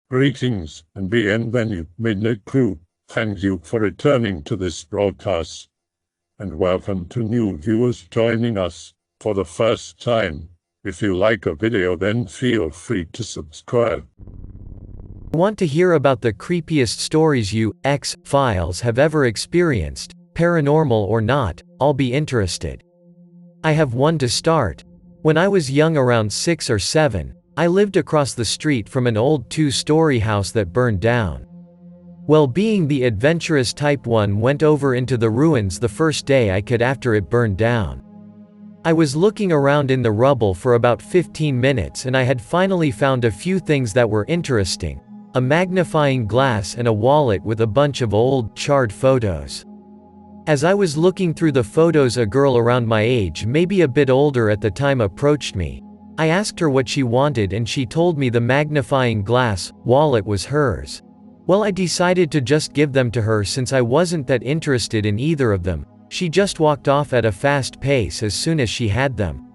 Greetings and bienvenue, Midnight Crew. Thank you for returning to this broadcast, and welcome to new viewers joining us for the first time. If you like a video, then feel free to subscribe. Want to hear about the creepiest stories you, X-Files have ever experienced, paranormal or not? I'll be interested. I have one to start. When I was young, around 6 or 7, I lived across the street from an old 2-story house that burned down. Well, being the adventurous type, one went over into the ruins the first day I could after it burned down. I was looking around in the rubble for about 15 minutes and I had finally found a few things that were interesting: a magnifying glass and a wallet with a bunch of old, charred photos. As I was looking through the photos, a girl around my age, maybe a bit older at the time, approached me. I asked her what she wanted and she told me the magnifying glass, wallet was hers. Well, I decided to just give them to her since I wasn't that interested in either of them. She just walked off at a fast pace as soon as she had them.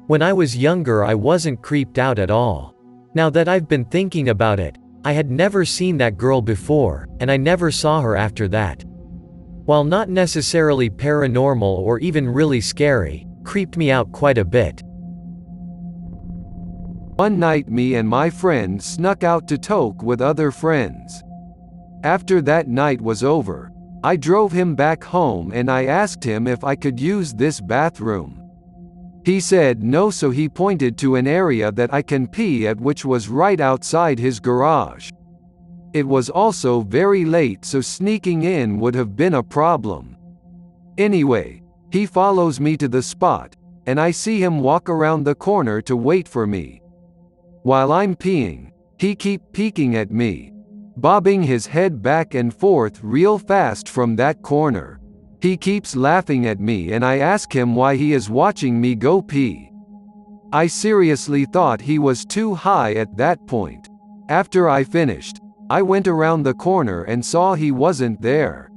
When I was younger, I wasn't creeped out at all. Now that I've been thinking about it, I had never seen that girl before, and I never saw her after that. While not necessarily paranormal or even really scary, creeped me out quite a bit. One night, me and my friend snuck out to talk with other friends. After that night was over, I drove him back home and I asked him if I could use this bathroom. He said no, so he pointed to an area that I can pee at, which was right outside his garage. It was also very late, so sneaking in would have been a problem. Anyway, he follows me to the spot, and I see him walk around the corner to wait for me. While I'm peeing, he keeps peeking at me, bobbing his head back and forth real fast from that corner. He keeps laughing at me and I ask him why he is watching me go pee. I seriously thought he was too high at that point. After I finished, I went around the corner and saw he wasn't there.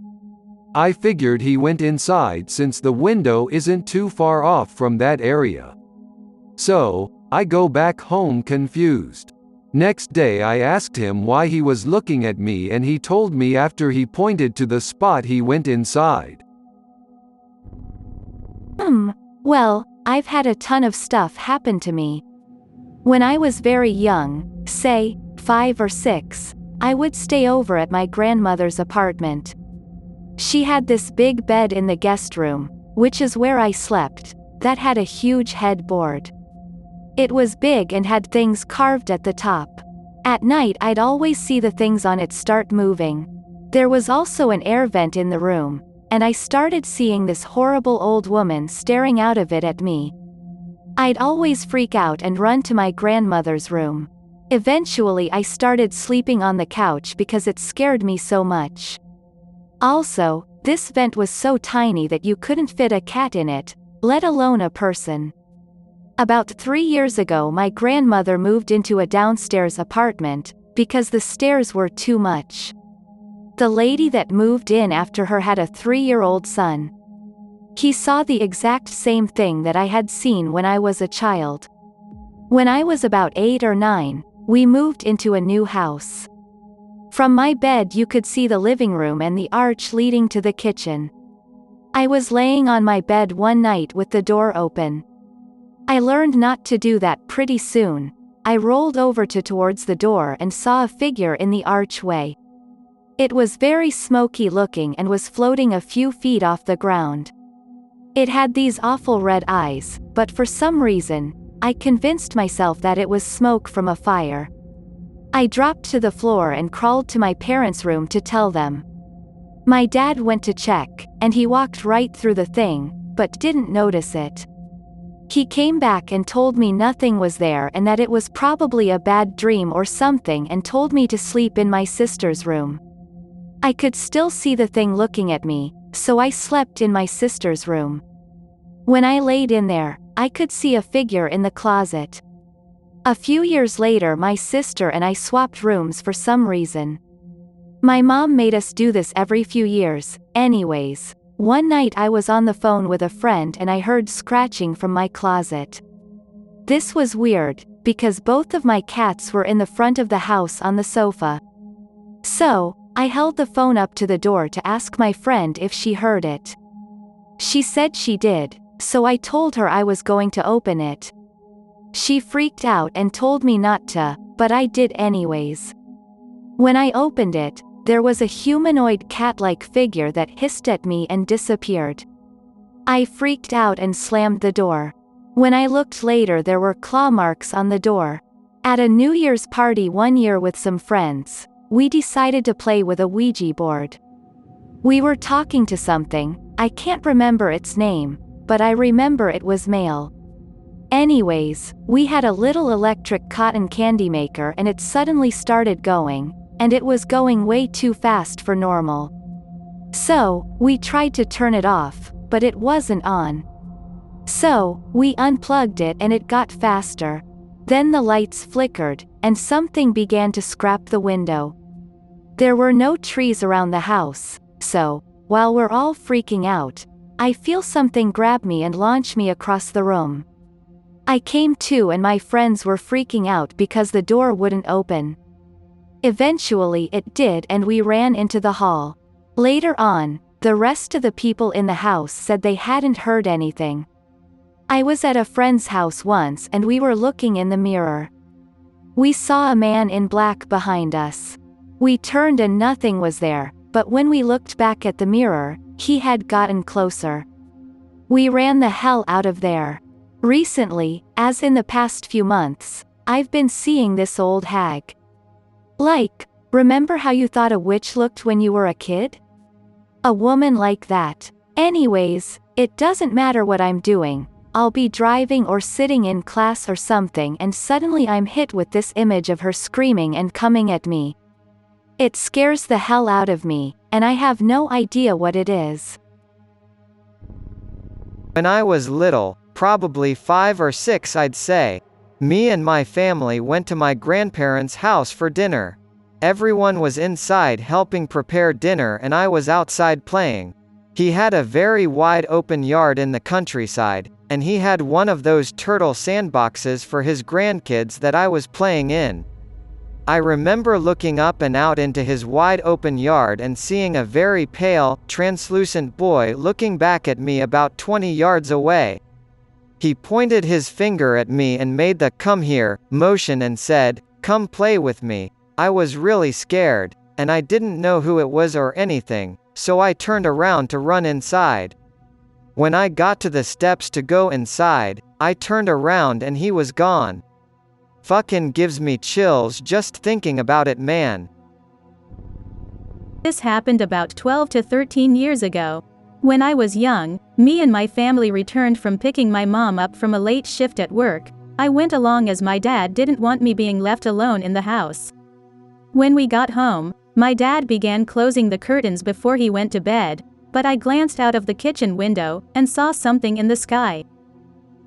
I figured he went inside since the window isn't too far off from that area. So, I go back home confused. Next day I asked him why he was looking at me and he told me after he pointed to the spot he went inside. Well, I've had a ton of stuff happen to me. When I was very young, say, 5 or 6, I would stay over at my grandmother's apartment. She had this big bed in the guest room, which is where I slept, that had a huge headboard. It was big and had things carved at the top. At night I'd always see the things on it start moving. There was also an air vent in the room, and I started seeing this horrible old woman staring out of it at me. I'd always freak out and run to my grandmother's room. Eventually I started sleeping on the couch because it scared me so much. Also, this vent was so tiny that you couldn't fit a cat in it, let alone a person. About 3 years ago, my grandmother moved into a downstairs apartment, because the stairs were too much. The lady that moved in after her had a 3-year-old son. He saw the exact same thing that I had seen when I was a child. When I was about 8 or 9, we moved into a new house. From my bed you could see the living room and the arch leading to the kitchen. I was laying on my bed one night with the door open. I learned not to do that pretty soon. I rolled over towards the door and saw a figure in the archway. It was very smoky looking and was floating a few feet off the ground. It had these awful red eyes, but for some reason, I convinced myself that it was smoke from a fire. I dropped to the floor and crawled to my parents' room to tell them. My dad went to check, and he walked right through the thing, but didn't notice it. He came back and told me nothing was there and that it was probably a bad dream or something, and told me to sleep in my sister's room. I could still see the thing looking at me, so I slept in my sister's room. When I laid in there, I could see a figure in the closet. A few years later, my sister and I swapped rooms for some reason. My mom made us do this every few years, anyways. One night I was on the phone with a friend and I heard scratching from my closet. This was weird, because both of my cats were in the front of the house on the sofa. So, I held the phone up to the door to ask my friend if she heard it. She said she did, so I told her I was going to open it. She freaked out and told me not to, but I did anyways. When I opened it, there was a humanoid cat-like figure that hissed at me and disappeared. I freaked out and slammed the door. When I looked later, there were claw marks on the door. At a New Year's party one year with some friends, we decided to play with a Ouija board. We were talking to something, I can't remember its name, but I remember it was male. Anyways, we had a little electric cotton candy maker and it suddenly started going, and it was going way too fast for normal. So, we tried to turn it off, but it wasn't on. So, we unplugged it and it got faster. Then the lights flickered, and something began to scrap the window. There were no trees around the house, so, while we're all freaking out, I feel something grab me and launch me across the room. I came to and my friends were freaking out because the door wouldn't open. Eventually it did and we ran into the hall. Later on, the rest of the people in the house said they hadn't heard anything. I was at a friend's house once and we were looking in the mirror. We saw a man in black behind us. We turned and nothing was there, but when we looked back at the mirror, he had gotten closer. We ran the hell out of there. Recently, as in the past few months, I've been seeing this old hag. Like, remember how you thought a witch looked when you were a kid? A woman like that. Anyways, it doesn't matter what I'm doing. I'll be driving or sitting in class or something and suddenly I'm hit with this image of her screaming and coming at me. It scares the hell out of me, and I have no idea what it is. When I was little, probably 5 or 6 I'd say, me and my family went to my grandparents' house for dinner. Everyone was inside helping prepare dinner and I was outside playing. He had a very wide open yard in the countryside, and he had one of those turtle sandboxes for his grandkids that I was playing in. I remember looking up and out into his wide open yard and seeing a very pale, translucent boy looking back at me about 20 yards away. He pointed his finger at me and made the "come here" motion and said, "Come play with me." I was really scared, and I didn't know who it was or anything, so I turned around to run inside. When I got to the steps to go inside, I turned around and he was gone. Fucking gives me chills just thinking about it, man. This happened about 12 to 13 years ago. When I was young, me and my family returned from picking my mom up from a late shift at work. I went along as my dad didn't want me being left alone in the house. When we got home, my dad began closing the curtains before he went to bed, but I glanced out of the kitchen window and saw something in the sky.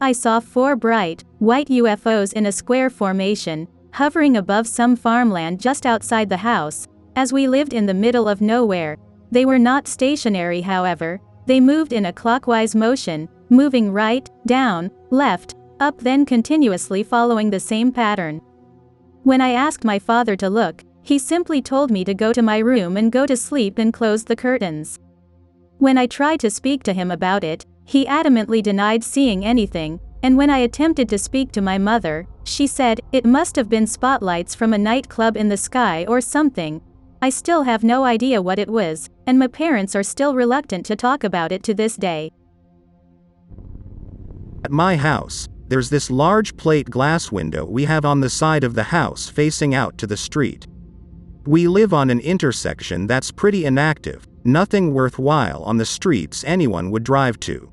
I saw 4 bright, white UFOs in a square formation, hovering above some farmland just outside the house, as we lived in the middle of nowhere. They were not stationary, however. They moved in a clockwise motion, moving right, down, left, up, then continuously following the same pattern. When I asked my father to look, he simply told me to go to my room and go to sleep and close the curtains. When I tried to speak to him about it, he adamantly denied seeing anything, and when I attempted to speak to my mother, she said, it must have been spotlights from a nightclub in the sky or something. I still have no idea what it was, and my parents are still reluctant to talk about it to this day. At my house, there's this large plate glass window we have on the side of the house facing out to the street. We live on an intersection that's pretty inactive, nothing worthwhile on the streets anyone would drive to.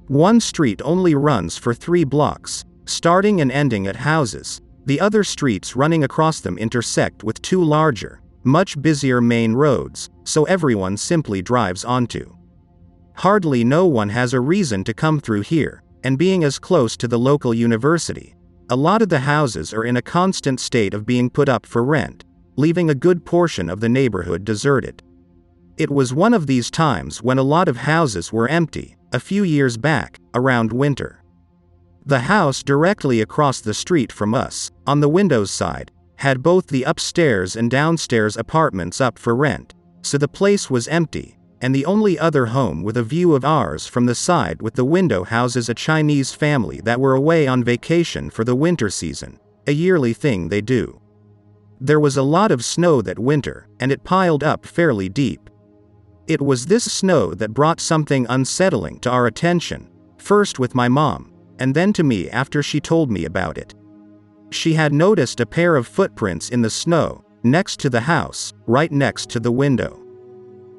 One street only runs for 3 blocks, starting and ending at houses. The other streets running across them intersect with 2 larger, much busier main roads, so everyone simply drives onto. Hardly no one has a reason to come through here, and being as close to the local university, a lot of the houses are in a constant state of being put up for rent, leaving a good portion of the neighborhood deserted. It was one of these times when a lot of houses were empty, a few years back, around winter. The house directly across the street from us, on the Windows side, had both the upstairs and downstairs apartments up for rent, so the place was empty, and the only other home with a view of ours from the side with the window houses a Chinese family that were away on vacation for the winter season, a yearly thing they do. There was a lot of snow that winter, and it piled up fairly deep. It was this snow that brought something unsettling to our attention, first with my mom, and then to me after she told me about it. She had noticed a pair of footprints in the snow, next to the house, right next to the window.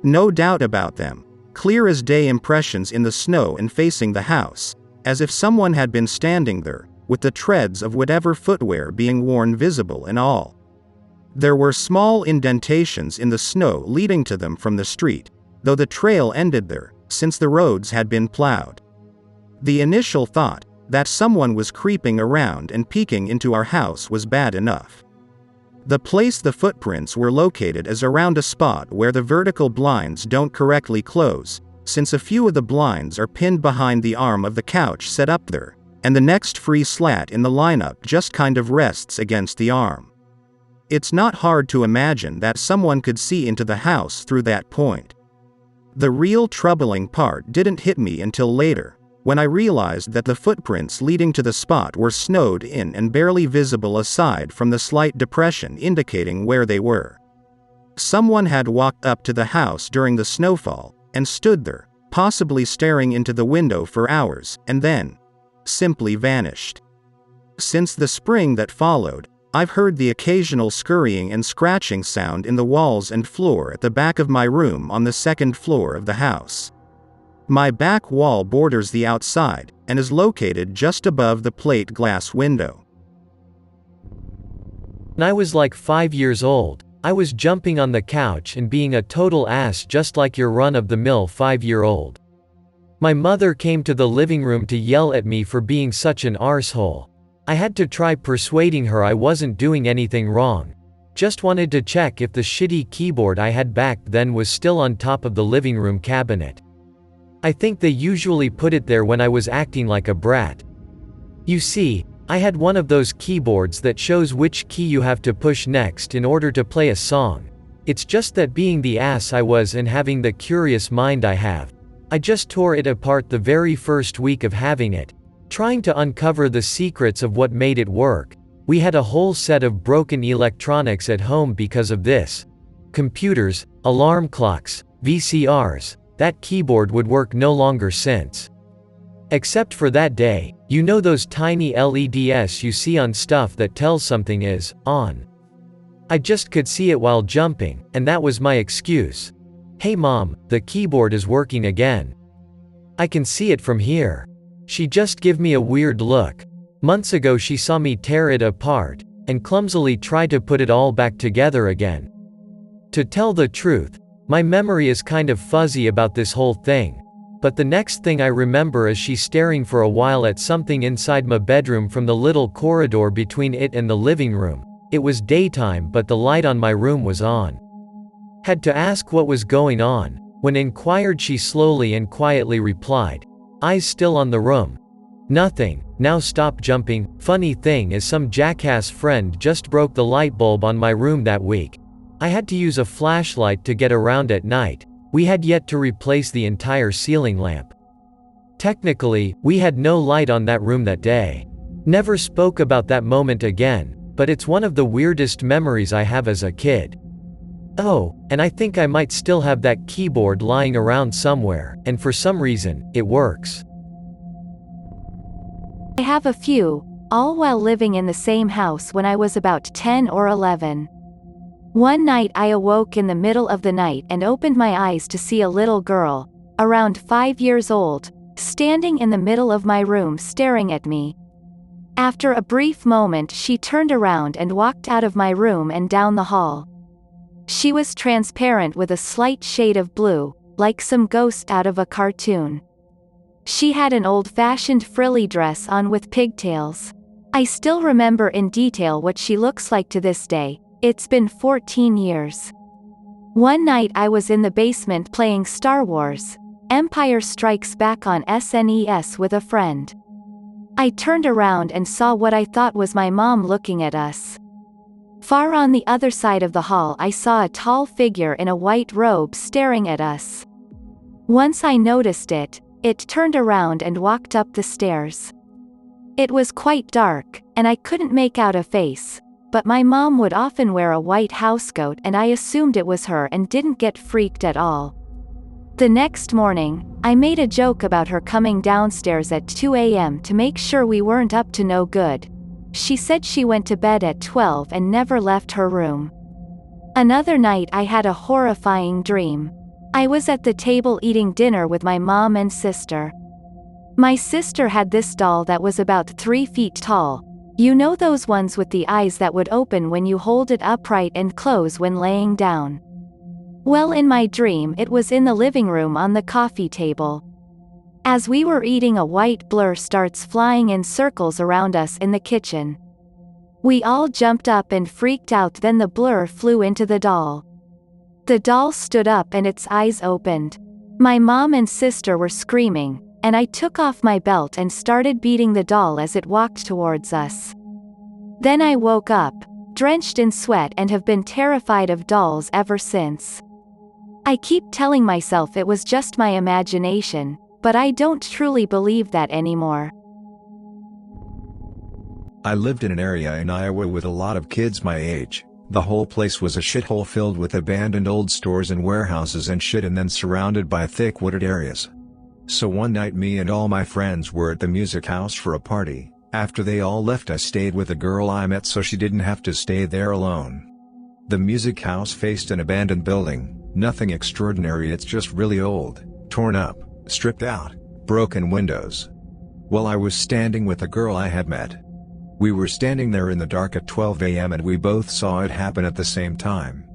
No doubt about them, clear as day impressions in the snow and facing the house, as if someone had been standing there, with the treads of whatever footwear being worn visible and all. There were small indentations in the snow leading to them from the street, though the trail ended there, since the roads had been plowed. The initial thought, that someone was creeping around and peeking into our house, was bad enough. The place the footprints were located is around a spot where the vertical blinds don't correctly close, since a few of the blinds are pinned behind the arm of the couch set up there, and the next free slat in the lineup just kind of rests against the arm. It's not hard to imagine that someone could see into the house through that point. The real troubling part didn't hit me until later, when I realized that the footprints leading to the spot were snowed in and barely visible aside from the slight depression indicating where they were. Someone had walked up to the house during the snowfall, and stood there, possibly staring into the window for hours, and then simply vanished. Since the spring that followed, I've heard the occasional scurrying and scratching sound in the walls and floor at the back of my room on the second floor of the house. My back wall borders the outside, and is located just above the plate glass window. When I was like 5 years old, I was jumping on the couch and being a total ass just like your run-of-the-mill 5-year-old. My mother came to the living room to yell at me for being such an arsehole. I had to try persuading her I wasn't doing anything wrong. Just wanted to check if the shitty keyboard I had back then was still on top of the living room cabinet. I think they usually put it there when I was acting like a brat. You see, I had one of those keyboards that shows which key you have to push next in order to play a song. It's just that being the ass I was and having the curious mind I have, I just tore it apart the very first week of having it, trying to uncover the secrets of what made it work. We had a whole set of broken electronics at home because of this. Computers, alarm clocks, VCRs. That keyboard would work no longer since. Except for that day, you know those tiny LEDs you see on stuff that tells something is on. I just could see it while jumping, and that was my excuse. Hey mom, the keyboard is working again. I can see it from here. She just gave me a weird look. Months ago she saw me tear it apart, and clumsily tried to put it all back together again. To tell the truth, my memory is kind of fuzzy about this whole thing, but the next thing I remember is she staring for a while at something inside my bedroom from the little corridor between it and the living room. It was daytime but the light on my room was on. Had to ask what was going on. When inquired she slowly and quietly replied, eyes still on the room. Nothing, now stop jumping. Funny thing is some jackass friend just broke the light bulb on my room that week. I had to use a flashlight to get around at night. We had yet to replace the entire ceiling lamp. Technically, we had no light on that room that day. Never spoke about that moment again, but it's one of the weirdest memories I have as a kid. Oh, and I think I might still have that keyboard lying around somewhere, and for some reason, it works. I have a few, all while living in the same house when I was about 10 or 11. One night I awoke in the middle of the night and opened my eyes to see a little girl, around 5 years old, standing in the middle of my room staring at me. After a brief moment she turned around and walked out of my room and down the hall. She was transparent with a slight shade of blue, like some ghost out of a cartoon. She had an old-fashioned frilly dress on with pigtails. I still remember in detail what she looks like to this day. It's been 14 years. One night I was in the basement playing Star Wars: Empire Strikes Back on SNES with a friend. I turned around and saw what I thought was my mom looking at us. Far on the other side of the hall I saw a tall figure in a white robe staring at us. Once I noticed it, it turned around and walked up the stairs. It was quite dark, and I couldn't make out a face, but my mom would often wear a white housecoat and I assumed it was her and didn't get freaked at all. The next morning, I made a joke about her coming downstairs at 2 a.m. to make sure we weren't up to no good. She said she went to bed at 12 and never left her room. Another night I had a horrifying dream. I was at the table eating dinner with my mom and sister. My sister had this doll that was about 3 feet tall. You know those ones with the eyes that would open when you hold it upright and close when laying down? Well, in my dream it was in the living room on the coffee table. As we were eating, a white blur starts flying in circles around us in the kitchen. We all jumped up and freaked out, then the blur flew into the doll. The doll stood up and its eyes opened. My mom and sister were screaming, and I took off my belt and started beating the doll as it walked towards us. Then I woke up, drenched in sweat, and have been terrified of dolls ever since. I keep telling myself it was just my imagination, but I don't truly believe that anymore. I lived in an area in Iowa with a lot of kids my age. The whole place was a shithole filled with abandoned old stores and warehouses and shit, and then surrounded by thick wooded areas. So one night me and all my friends were at the music house for a party. After they all left, I stayed with a girl I met so she didn't have to stay there alone. The music house faced an abandoned building, nothing extraordinary, it's just really old, torn up, stripped out, broken windows. Well, I was standing with a girl I had met. We were standing there in the dark at 12 a.m. and we both saw it happen at the same time.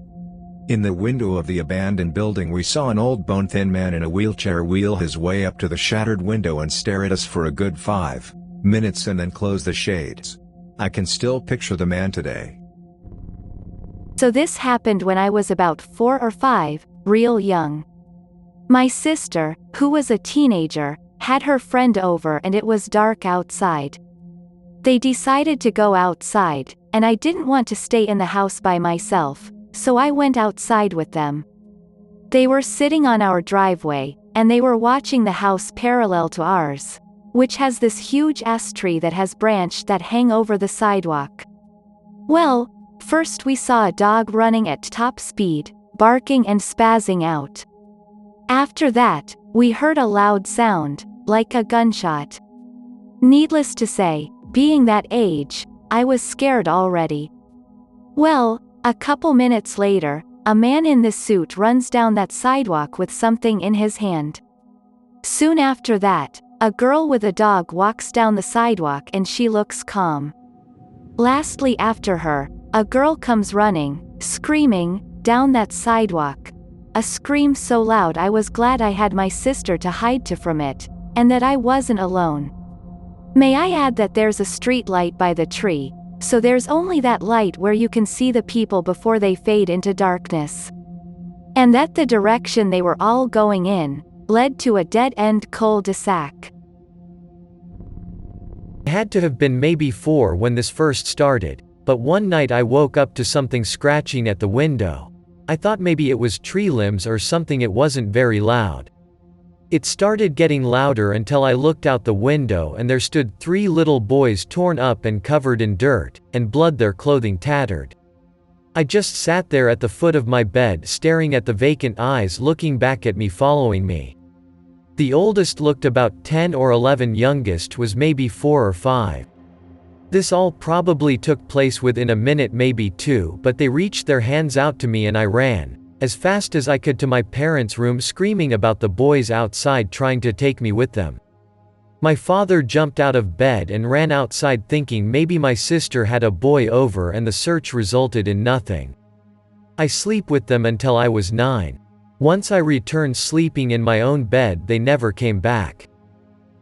In the window of the abandoned building we saw an old bone-thin man in a wheelchair wheel his way up to the shattered window and stare at us for a good 5 minutes and then close the shades. I can still picture the man today. So this happened when I was about 4 or 5, real young. My sister, who was a teenager, had her friend over and it was dark outside. They decided to go outside, and I didn't want to stay in the house by myself, so I went outside with them. They were sitting on our driveway, and they were watching the house parallel to ours, which has this huge ash tree that has branches that hang over the sidewalk. Well, first we saw a dog running at top speed, barking and spazzing out. After that, we heard a loud sound, like a gunshot. Needless to say, being that age, I was scared already. Well, a couple minutes later, a man in this suit runs down that sidewalk with something in his hand. Soon after that, a girl with a dog walks down the sidewalk and she looks calm. Lastly, after her, a girl comes running, screaming, down that sidewalk. A scream so loud I was glad I had my sister to hide to from it, and that I wasn't alone. May I add that there's a street light by the tree, so there's only that light where you can see the people before they fade into darkness. And that the direction they were all going in led to a dead-end cul-de-sac. I had to have been maybe 4 when this first started, but one night I woke up to something scratching at the window. I thought maybe it was tree limbs or something. It wasn't very loud. It started getting louder until I looked out the window and there stood 3 little boys, torn up and covered in dirt and blood, their clothing tattered. I just sat there at the foot of my bed staring at the vacant eyes looking back at me, following me. The oldest looked about 10 or 11, youngest was maybe 4 or 5. This all probably took place within a minute, maybe 2, but they reached their hands out to me and I ran as fast as I could to my parents' room, screaming about the boys outside trying to take me with them. My father jumped out of bed and ran outside thinking maybe my sister had a boy over, and the search resulted in nothing. I sleep with them until I was 9. Once I returned sleeping in my own bed, they never came back.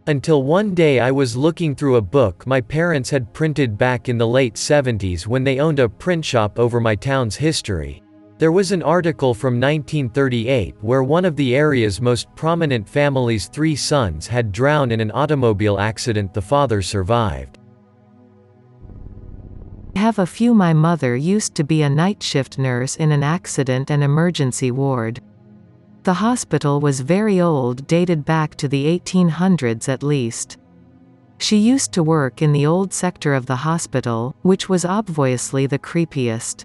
Until one day I was looking through a book my parents had printed back in the late 70s when they owned a print shop over my town's history. There was an article from 1938 where one of the area's most prominent family's 3 sons had drowned in an automobile accident. The father survived. Have a few. My mother used to be a night shift nurse in an accident and emergency ward. The hospital was very old, dated back to the 1800s at least. She used to work in the old sector of the hospital, which was obviously the creepiest.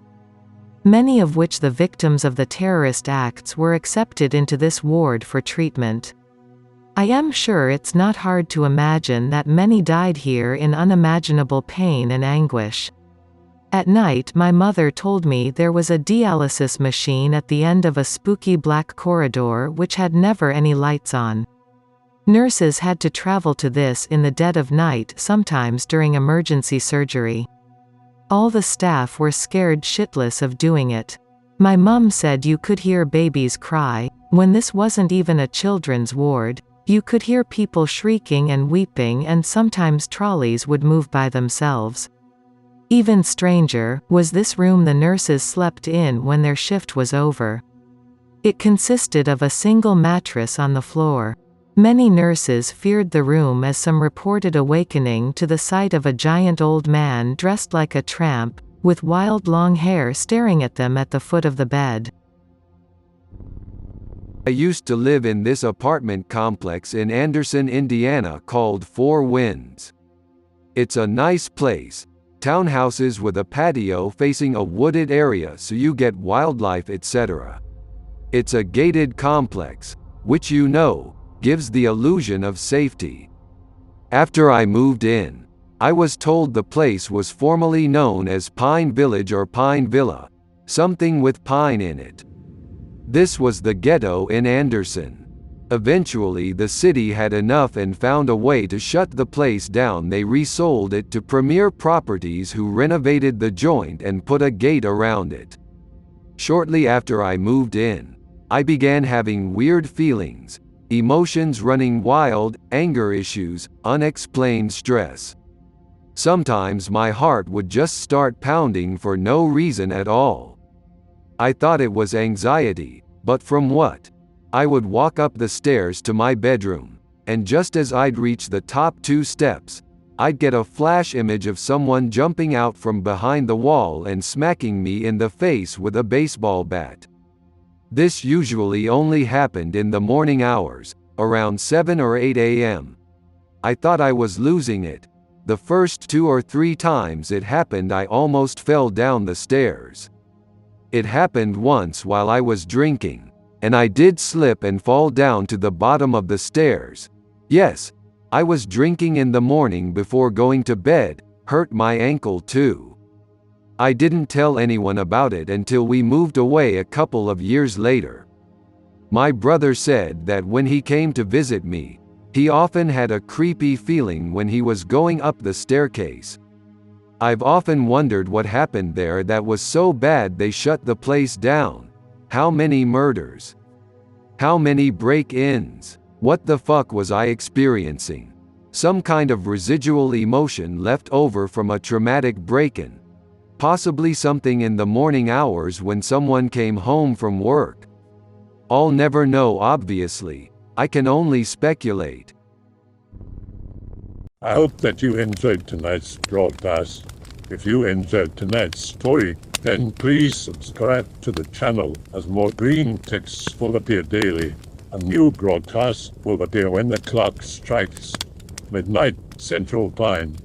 Many of which the victims of the terrorist acts were accepted into this ward for treatment. I am sure it's not hard to imagine that many died here in unimaginable pain and anguish. At night, my mother told me there was a dialysis machine at the end of a spooky black corridor which had never any lights on. Nurses had to travel to this in the dead of night, sometimes during emergency surgery. All the staff were scared shitless of doing it. My mum said you could hear babies cry. When this wasn't even a children's ward, you could hear people shrieking and weeping, and sometimes trolleys would move by themselves. Even stranger, was this room the nurses slept in when their shift was over. It consisted of a single mattress on the floor. Many nurses feared the room, as some reported awakening to the sight of a giant old man dressed like a tramp, with wild long hair staring at them at the foot of the bed. I used to live in this apartment complex in Anderson, Indiana called Four Winds. It's a nice place. Townhouses with a patio facing a wooded area so you get wildlife, etc. It's a gated complex, which gives the illusion of safety. After I moved in, I was told the place was formerly known as Pine Village or Pine Villa, something with pine in it. This was the ghetto in Anderson. Eventually the city had enough and found a way to shut the place down. They resold it to Premier Properties, who renovated the joint and put a gate around it. Shortly after I moved in, I began having weird feelings, emotions running wild, anger issues, unexplained stress. Sometimes my heart would just start pounding for no reason at all. I thought it was anxiety, but from what? I would walk up the stairs to my bedroom, and just as I'd reach the top 2 steps, I'd get a flash image of someone jumping out from behind the wall and smacking me in the face with a baseball bat. This usually only happened in the morning hours, around 7 or 8 a.m. I thought I was losing it. The first 2 or 3 times it happened I almost fell down the stairs. It happened once while I was drinking, and I did slip and fall down to the bottom of the stairs. Yes, I was drinking in the morning before going to bed, hurt my ankle too. I didn't tell anyone about it until we moved away a couple of years later. My brother said that when he came to visit me, he often had a creepy feeling when he was going up the staircase. I've often wondered what happened there that was so bad they shut the place down. How many murders? How many break-ins? What the fuck was I experiencing? Some kind of residual emotion left over from a traumatic break-in. Possibly something in the morning hours when someone came home from work. I'll never know, obviously. I can only speculate. I hope that you enjoyed tonight's broadcast. If you enjoyed tonight's story, then please subscribe to the channel, as more Greentext will appear daily. A new broadcast will appear when the clock strikes midnight Central Time.